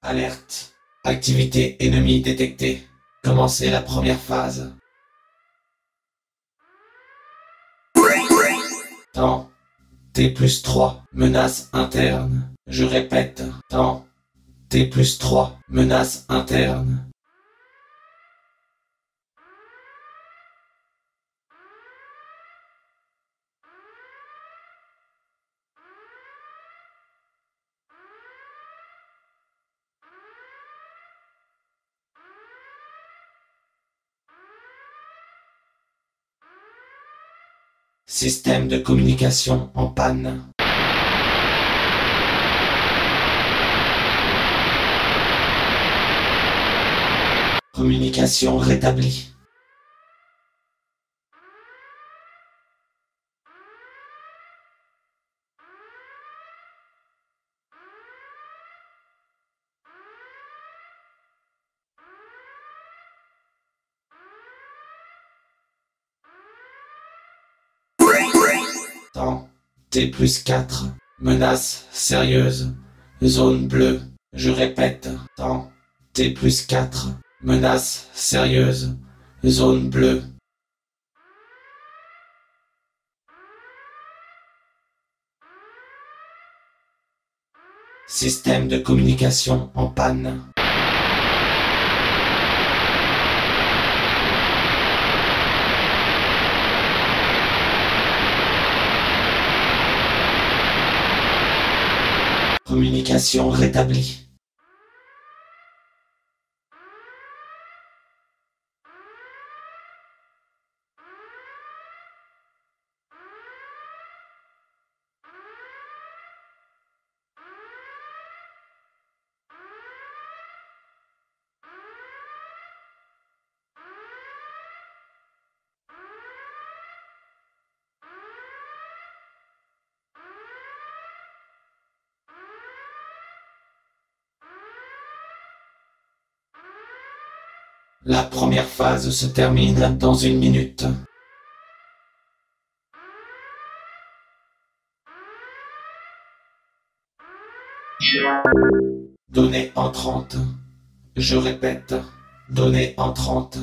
Alerte. Activité ennemie détectée. Commencez la première phase. Temps. T+3. Menace interne. Je répète. Temps. T+3. Menace interne. Système de communication en panne. Communication rétablie. Temps. T+4. Menace sérieuse. Zone bleue. Je répète. Temps. T+4. Menace sérieuse. Zone bleue. Système de communication en panne. Communication rétablie. La première phase se termine dans 1 minute. Données entrantes. Je répète, données entrantes.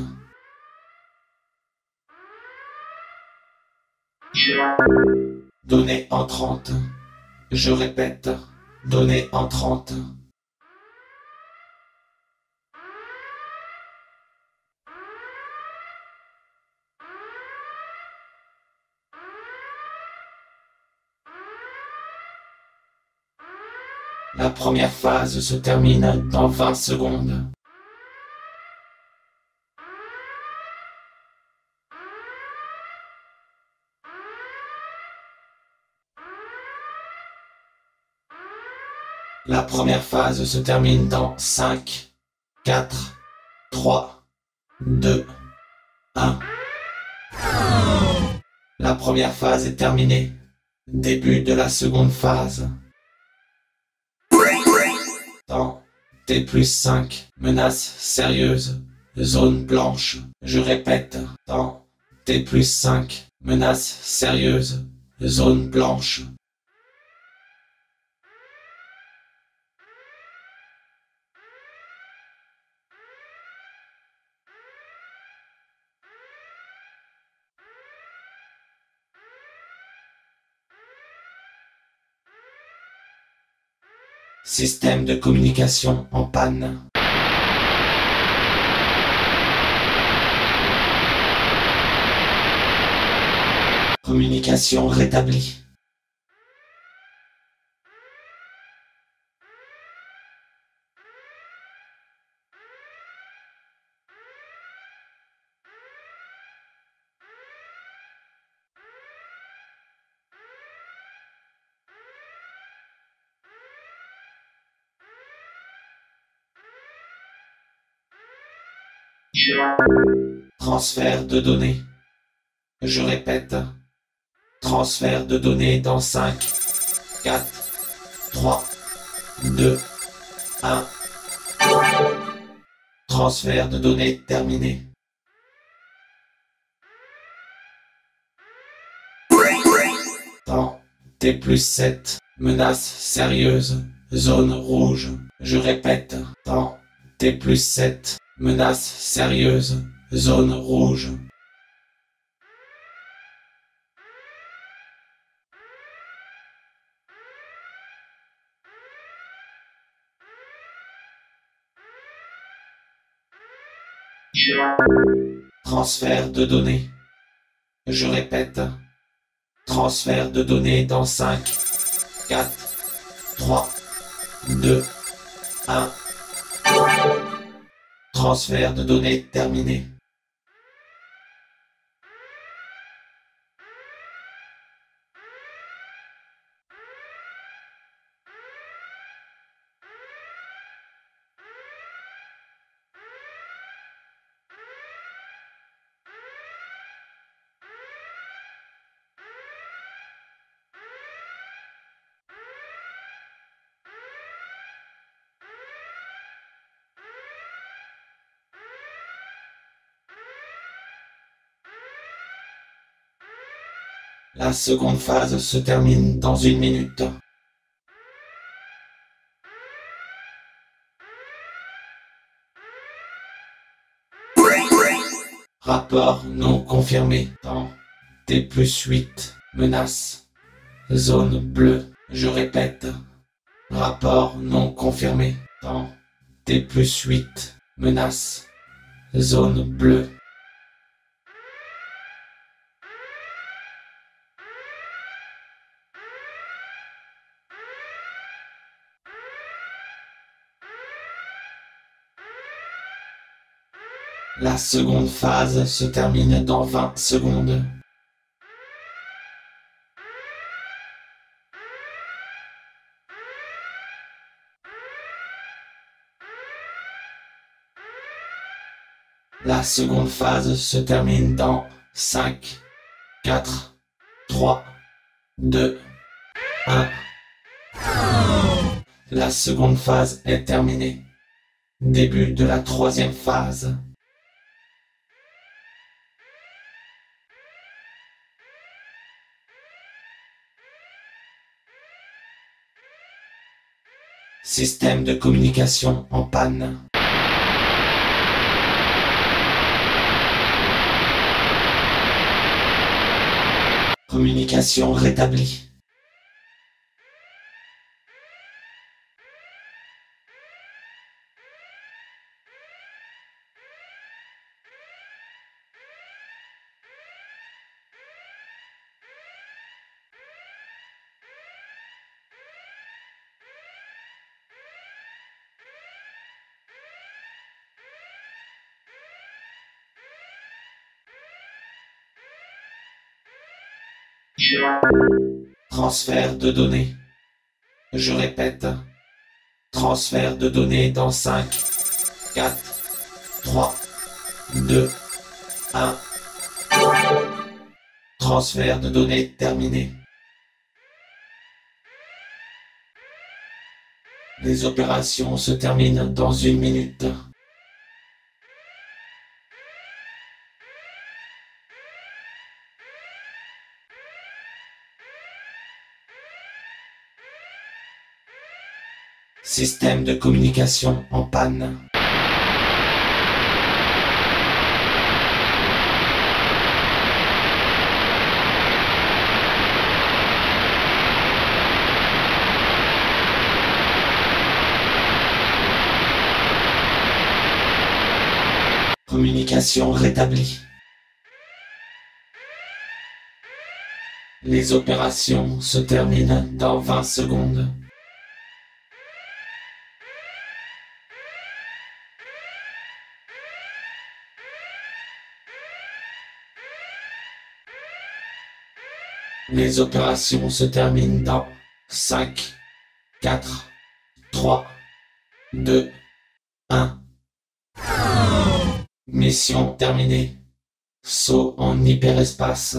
Données entrantes. Je répète, données entrantes. La première phase se termine dans 20 secondes. La première phase se termine dans 5, 4, 3, 2, 1. La première phase est terminée. Début de la seconde phase. Temps. T+5. Menace sérieuse. Zone blanche. Je répète. Temps. T+5. Menace sérieuse. Zone blanche. Système de communication en panne. Communication rétablie. Transfert de données. Je répète. Transfert de données dans 5, 4, 3, 2, 1. Transfert de données terminé. Temps. T+7. Menace sérieuse. zone rouge. Je répète, dans T+7, menace sérieuse, zone rouge. Transfert de données. Je répète, transfert de données dans 5, 4, 3, 2, 1. Transfert de données terminé. La seconde phase se termine dans 1 minute. Rapport non confirmé dans T+8, menace, zone bleue. Je répète, rapport non confirmé dans T+8, menace, zone bleue. La seconde phase se termine dans 20 secondes. La seconde phase se termine dans 5, 4, 3, 2, 1. La seconde phase est terminée. Début de la troisième phase. Système de communication en panne. Communication rétablie. Transfert de données. Je répète, transfert de données dans 5, 4, 3, 2, 1. Transfert de données terminé. Les opérations se terminent dans 1 minute. Système de communication en panne. Communication rétablie. Les opérations se terminent dans 20 secondes. Les opérations se terminent dans 5, 4, 3, 2, 1. Mission terminée. Saut en hyperespace.